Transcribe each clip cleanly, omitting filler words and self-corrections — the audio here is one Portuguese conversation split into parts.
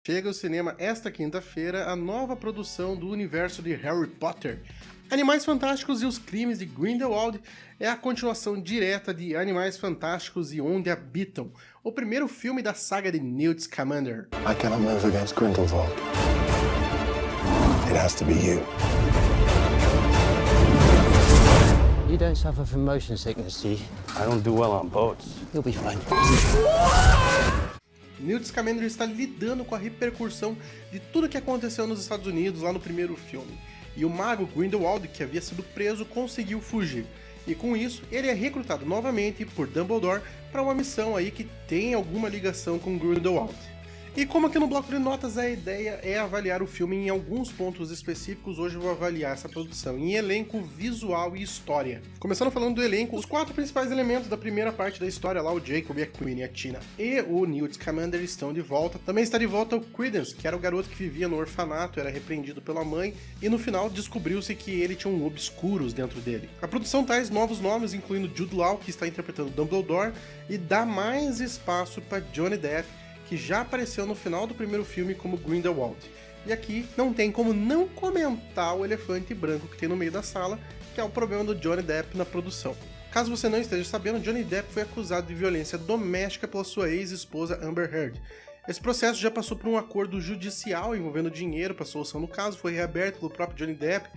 Chega ao cinema esta quinta-feira a nova produção do universo de Harry Potter. Animais Fantásticos e os Crimes de Grindelwald é a continuação direta de Animais Fantásticos e Onde Habitam, o primeiro filme da saga de Newt Scamander. I cannot move against Grindelwald. It has to be you. You don't suffer from motion sickness, do you? I don't do well on boats. You'll be fine. Newt Scamander está lidando com a repercussão de tudo que aconteceu nos Estados Unidos lá no primeiro filme. E o mago Grindelwald, que havia sido preso, conseguiu fugir. E com isso, ele é recrutado novamente por Dumbledore para uma missão aí que tem alguma ligação com Grindelwald. E como aqui no bloco de notas a ideia é avaliar o filme em alguns pontos específicos, hoje eu vou avaliar essa produção em elenco, visual e história. Começando falando do elenco, os quatro principais elementos da primeira parte da história lá, o Jacob, a Queen, a Tina e o Newt Scamander estão de volta. Também está de volta o Credence, que era o garoto que vivia no orfanato, era repreendido pela mãe e no final descobriu-se que ele tinha um Obscuros dentro dele. A produção traz novos nomes, incluindo Jude Law, que está interpretando Dumbledore, e dá mais espaço para Johnny Depp, que já apareceu no final do primeiro filme como Grindelwald. E aqui não tem como não comentar o elefante branco que tem no meio da sala, que é o problema do Johnny Depp na produção. Caso você não esteja sabendo, Johnny Depp foi acusado de violência doméstica pela sua ex-esposa Amber Heard. Esse processo já passou por um acordo judicial envolvendo dinheiro para a solução do caso, foi reaberto pelo próprio Johnny Depp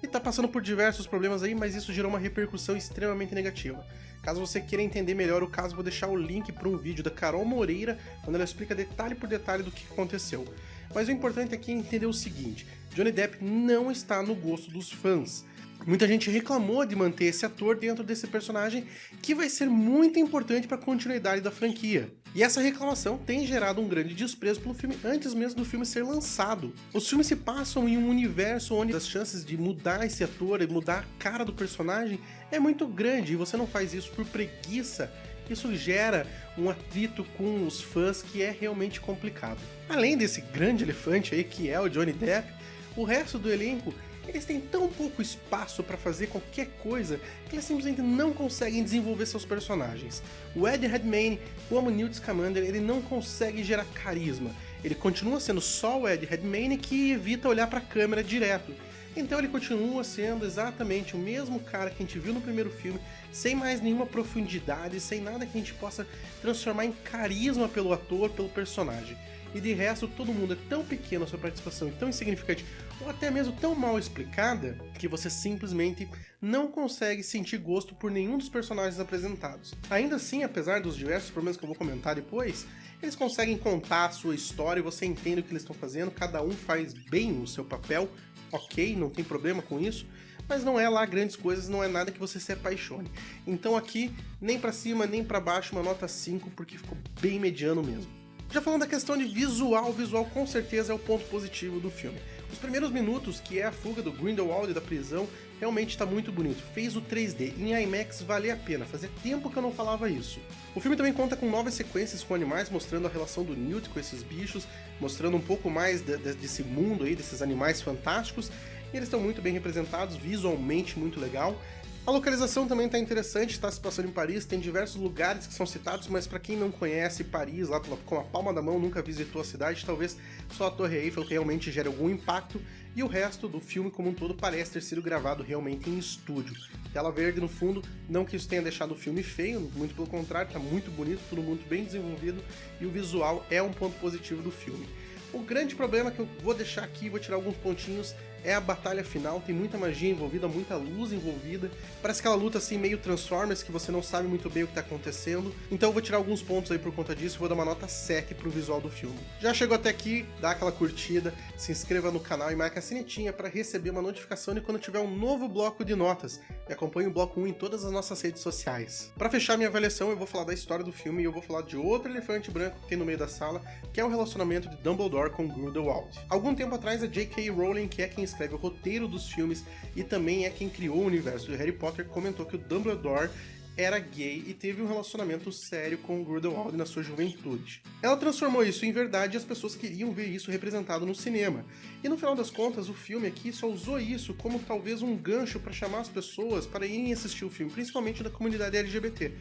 e está passando por diversos problemas aí, mas isso gerou uma repercussão extremamente negativa. Caso você queira entender melhor o caso, vou deixar o link para um vídeo da Carol Moreira, onde ela explica detalhe por detalhe do que aconteceu. Mas o importante aqui é entender o seguinte: Johnny Depp não está no gosto dos fãs. Muita gente reclamou de manter esse ator dentro desse personagem que vai ser muito importante para a continuidade da franquia. E essa reclamação tem gerado um grande desprezo pelo filme antes mesmo do filme ser lançado. Os filmes se passam em um universo onde as chances de mudar esse ator e mudar a cara do personagem é muito grande, e você não faz isso por preguiça. Isso gera um atrito com os fãs que é realmente complicado. Além desse grande elefante aí que é o Johnny Depp, o resto do elenco, eles têm tão pouco espaço para fazer qualquer coisa que eles simplesmente não conseguem desenvolver seus personagens. O Ed Redmayne, como Newt Scamander, ele não consegue gerar carisma. Ele continua sendo só o Ed Redmayne que evita olhar para a câmera direto. Então ele continua sendo exatamente o mesmo cara que a gente viu no primeiro filme, sem mais nenhuma profundidade, sem nada que a gente possa transformar em carisma pelo ator, pelo personagem. E de resto, todo mundo é tão pequeno a sua participação e tão insignificante, ou até mesmo tão mal explicada, que você simplesmente não consegue sentir gosto por nenhum dos personagens apresentados. Ainda assim, apesar dos diversos problemas que eu vou comentar depois, eles conseguem contar a sua história e você entende o que eles estão fazendo, cada um faz bem o seu papel, ok, não tem problema com isso, mas não é lá grandes coisas, não é nada que você se apaixone. Então aqui, nem pra cima nem pra baixo, uma nota 5, porque ficou bem mediano mesmo. Já falando da questão de visual, o visual com certeza é o ponto positivo do filme. Os primeiros minutos, que é a fuga do Grindelwald da prisão, realmente está muito bonito. Fez o 3D, em IMAX vale a pena, fazia tempo que eu não falava isso. O filme também conta com novas sequências com animais, mostrando a relação do Newt com esses bichos, mostrando um pouco mais desse mundo aí, desses animais fantásticos, e eles estão muito bem representados, visualmente muito legal. A localização também está interessante, está se passando em Paris, tem diversos lugares que são citados, mas para quem não conhece Paris, lá com a palma da mão, nunca visitou a cidade, talvez só a Torre Eiffel realmente gere algum impacto, e o resto do filme como um todo parece ter sido gravado realmente em estúdio. Tela verde no fundo, não que isso tenha deixado o filme feio, muito pelo contrário, está muito bonito, tudo muito bem desenvolvido, e o visual é um ponto positivo do filme. O grande problema que eu vou deixar aqui, vou tirar alguns pontinhos, é a batalha final, tem muita magia envolvida, muita luz envolvida, parece aquela luta assim meio Transformers, que você não sabe muito bem o que tá acontecendo, então eu vou tirar alguns pontos aí por conta disso e vou dar uma nota 7 pro visual do filme. Já chegou até aqui, dá aquela curtida, se inscreva no canal e marca a sinetinha para receber uma notificação de quando tiver um novo bloco de notas, e acompanhe o bloco 1 em todas as nossas redes sociais. Para fechar minha avaliação, eu vou falar da história do filme e eu vou falar de outro elefante branco que tem no meio da sala, que é o relacionamento de Dumbledore com Grindelwald. Algum tempo atrás, a J.K. Rowling, que é quem escreve o roteiro dos filmes e também é quem criou o universo de Harry Potter, comentou que o Dumbledore era gay e teve um relacionamento sério com o Grindelwald na sua juventude. Ela transformou isso em verdade e as pessoas queriam ver isso representado no cinema. E no final das contas, o filme aqui só usou isso como talvez um gancho para chamar as pessoas para irem assistir o filme, principalmente da comunidade LGBT.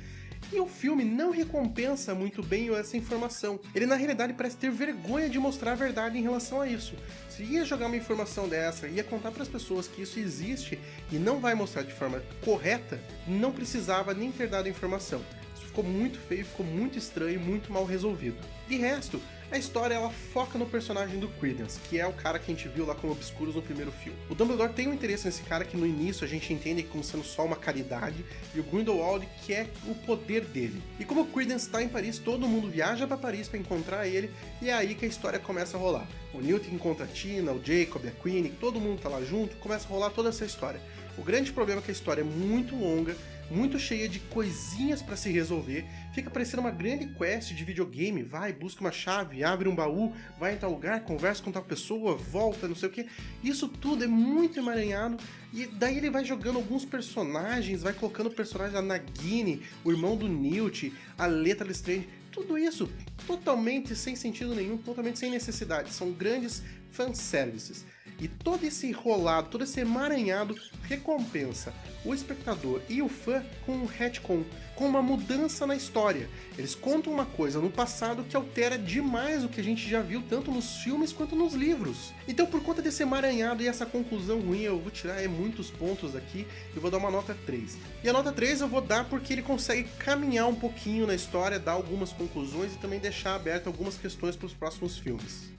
E o filme não recompensa muito bem essa informação. Ele na realidade parece ter vergonha de mostrar a verdade em relação a isso. Se ia jogar uma informação dessa, ia contar para as pessoas que isso existe e não vai mostrar de forma correta, não precisava nem ter dado a informação. Isso ficou muito feio, ficou muito estranho e muito mal resolvido. De resto, a história ela foca no personagem do Credence, que é o cara que a gente viu lá como Obscuros no primeiro filme. O Dumbledore tem um interesse nesse cara que no início a gente entende como sendo só uma caridade, e o Grindelwald quer o poder dele. E como o Credence está em Paris, todo mundo viaja para Paris para encontrar ele, e é aí que a história começa a rolar. O Newt encontra a Tina, o Jacob, a Queenie, todo mundo tá lá junto, começa a rolar toda essa história. O grande problema é que a história é muito longa, muito cheia de coisinhas para se resolver, fica parecendo uma grande quest de videogame, vai, busca uma chave, abre um baú, vai em tal lugar, conversa com tal pessoa, volta, não sei o que. Isso tudo é muito emaranhado, e daí ele vai jogando alguns personagens, vai colocando o personagem da Nagini, o irmão do Newt, a Letra Lestrange, tudo isso totalmente sem sentido nenhum, totalmente sem necessidade, são grandes fanservices. E todo esse enrolado, todo esse emaranhado recompensa o espectador e o fã com um retcon, com uma mudança na história. Eles contam uma coisa no passado que altera demais o que a gente já viu tanto nos filmes quanto nos livros. Então por conta desse emaranhado e essa conclusão ruim, eu vou tirar muitos pontos aqui e vou dar uma nota 3. E a nota 3 eu vou dar porque ele consegue caminhar um pouquinho na história, dar algumas conclusões e também deixar aberto algumas questões para os próximos filmes.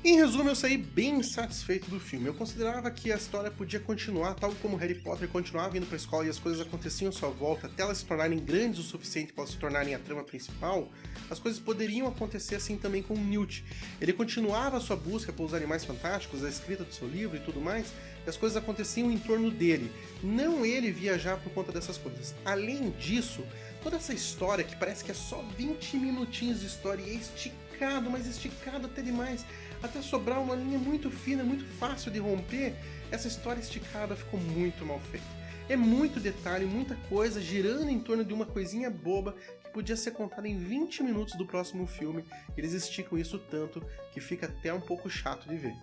Em resumo, eu saí bem insatisfeito do filme. Eu considerava que a história podia continuar, tal como Harry Potter continuava indo para a escola e as coisas aconteciam à sua volta, até elas se tornarem grandes o suficiente para se tornarem a trama principal, as coisas poderiam acontecer assim também com o Newt. Ele continuava a sua busca pelos animais fantásticos, a escrita do seu livro e tudo mais, e as coisas aconteciam em torno dele, não ele viajar por conta dessas coisas. Além disso, toda essa história, que parece que é só 20 minutinhos de história e é esticado, mas esticado até demais, até sobrar uma linha muito fina, muito fácil de romper, essa história esticada ficou muito mal feita. É muito detalhe, muita coisa girando em torno de uma coisinha boba que podia ser contada em 20 minutos do próximo filme. Eles esticam isso tanto que fica até um pouco chato de ver.